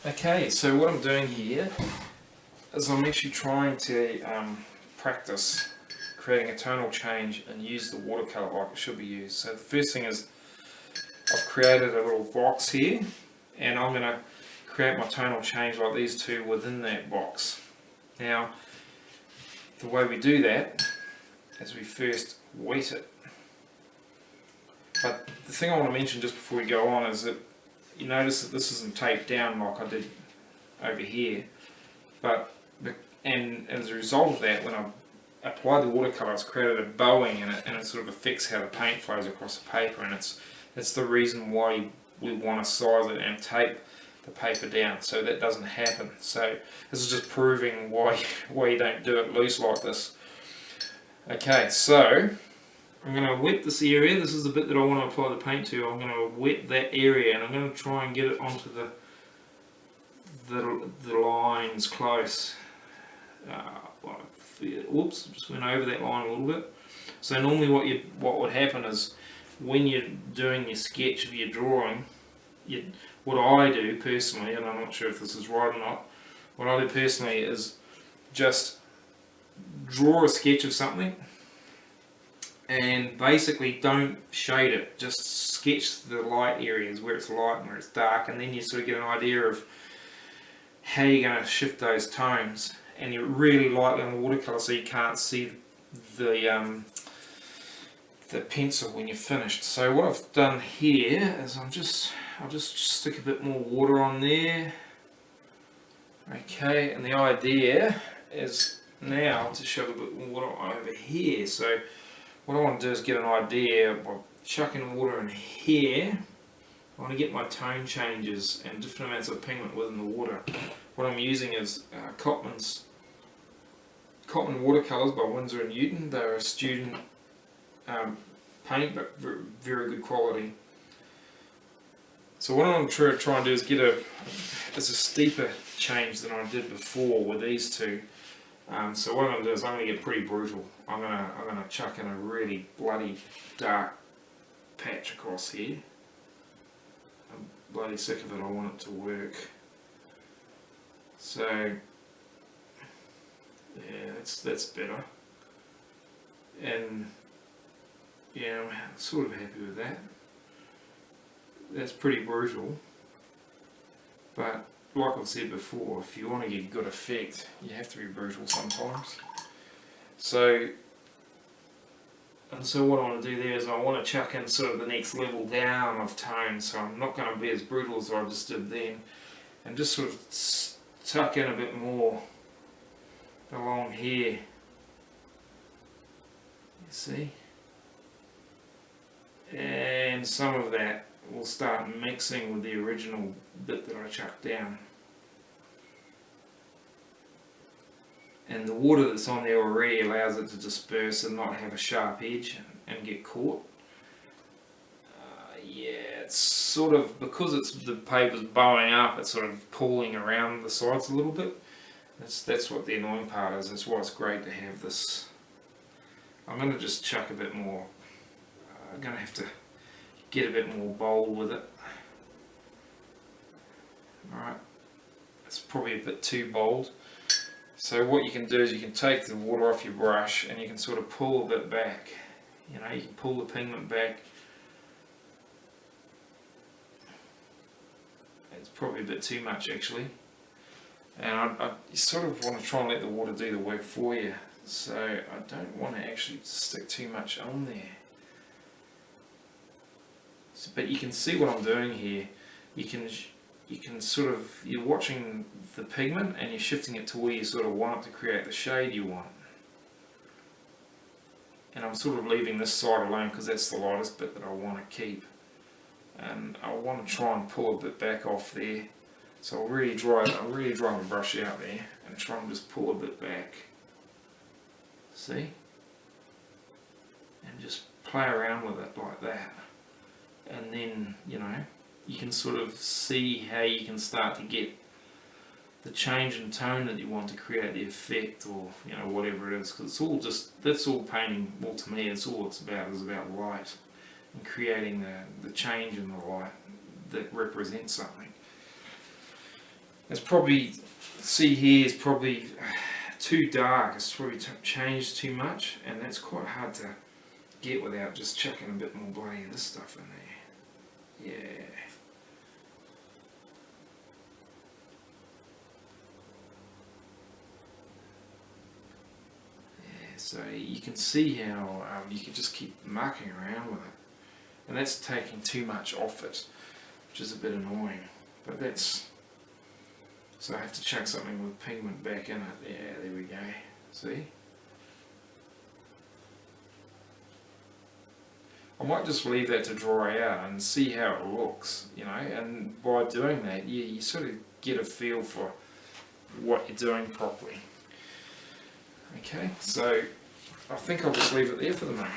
Okay, so what I'm doing here is I'm actually trying to practice creating a tonal change and use the watercolour like it should be used. So the first thing is I've created a little box here, and I'm going to create my tonal change like these two within that box. Now, the way we do that is we first wet it. But the thing I want to mention just before we go on is that you notice that this isn't taped down like I did over here, and as a result of that, when I applied the watercolour, it's created a bowing in it, and it sort of affects how the paint flows across the paper, and it's the reason why we want to size it and tape the paper down so that doesn't happen. So this is just proving why you don't do it loose like this. Okay, so I'm going to wet this area. This is the bit that I want to apply the paint to. I'm going to wet that area, and I'm going to try and get it onto the lines close. Whoops, just went over that line a little bit. So normally what would happen is when you're doing your sketch of your drawing, what I do personally, and I'm not sure if this is right or not, what I do personally is just draw a sketch of something and basically don't shade it, just sketch the light areas where it's light and where it's dark, and then you sort of get an idea of how you're going to shift those tones, and you're really lightly on the watercolour so you can't see the pencil when you're finished. So what I've done here is I'll just stick a bit more water on there. Okay, and the idea is now to shove a bit more water over here. So what I want to do is get an idea by chucking water in here. I want to get my tone changes and different amounts of pigment within the water. What I'm using is Cotton watercolours by Winsor & Newton. They're a student paint, but very good quality. So what I'm going to try and do is get a steeper change than I did before with these two. So what I'm going to do is I'm going to get pretty brutal. I'm going to chuck in a really bloody dark patch across here. I'm bloody sick of it. I want it to work. So yeah, that's better. And yeah, I'm sort of happy with that. That's pretty brutal, but like I've said before, if you want to get good effect, you have to be brutal sometimes. So what I want to do there is I want to chuck in sort of the next level down of tone, so I'm not going to be as brutal as I just did then, and just sort of tuck in a bit more along here, you see, and some of that will start mixing with the original bit that I chucked down. And the water that's on there already allows it to disperse and not have a sharp edge and get caught. Yeah, it's sort of, because the paper's bowing up, it's sort of pulling around the sides a little bit. That's what the annoying part is. That's why it's great to have this. I'm going to just chuck a bit more. I'm going to have to get a bit more bold with it. Alright, it's probably a bit too bold. So what you can do is you can take the water off your brush and you can sort of pull a bit back. You know, you can pull the pigment back. It's probably a bit too much actually. And I sort of want to try and let the water do the work for you. So I don't want to actually stick too much on there. But you can see what I'm doing here. You can sort of, you're watching the pigment and you're shifting it to where you sort of want it to create the shade you want. And I'm sort of leaving this side alone because that's the lightest bit that I want to keep. And I want to try and pull a bit back off there. So I'll really dry my brush out there and try and just pull a bit back. See? And just play around with it like that. And then, you know, you can sort of see how you can start to get the change in tone that you want to create the effect, or, you know, whatever it is, because it's all just, that's all painting, well, to me, it's all it's about, is about light and creating the change in the light that represents something. It's probably, see here is probably too dark, it's probably changed too much, and that's quite hard to get without just chucking a bit more bloody this stuff in there. Yeah. So you can see how you can just keep mucking around with it, and that's taking too much off it, which is a bit annoying, but that's, so I have to chuck something with pigment back in it. Yeah, there we go, see? I might just leave that to dry out and see how it looks, you know, and by doing that you sort of get a feel for what you're doing properly. Okay, so I think I'll just leave it there for the moment.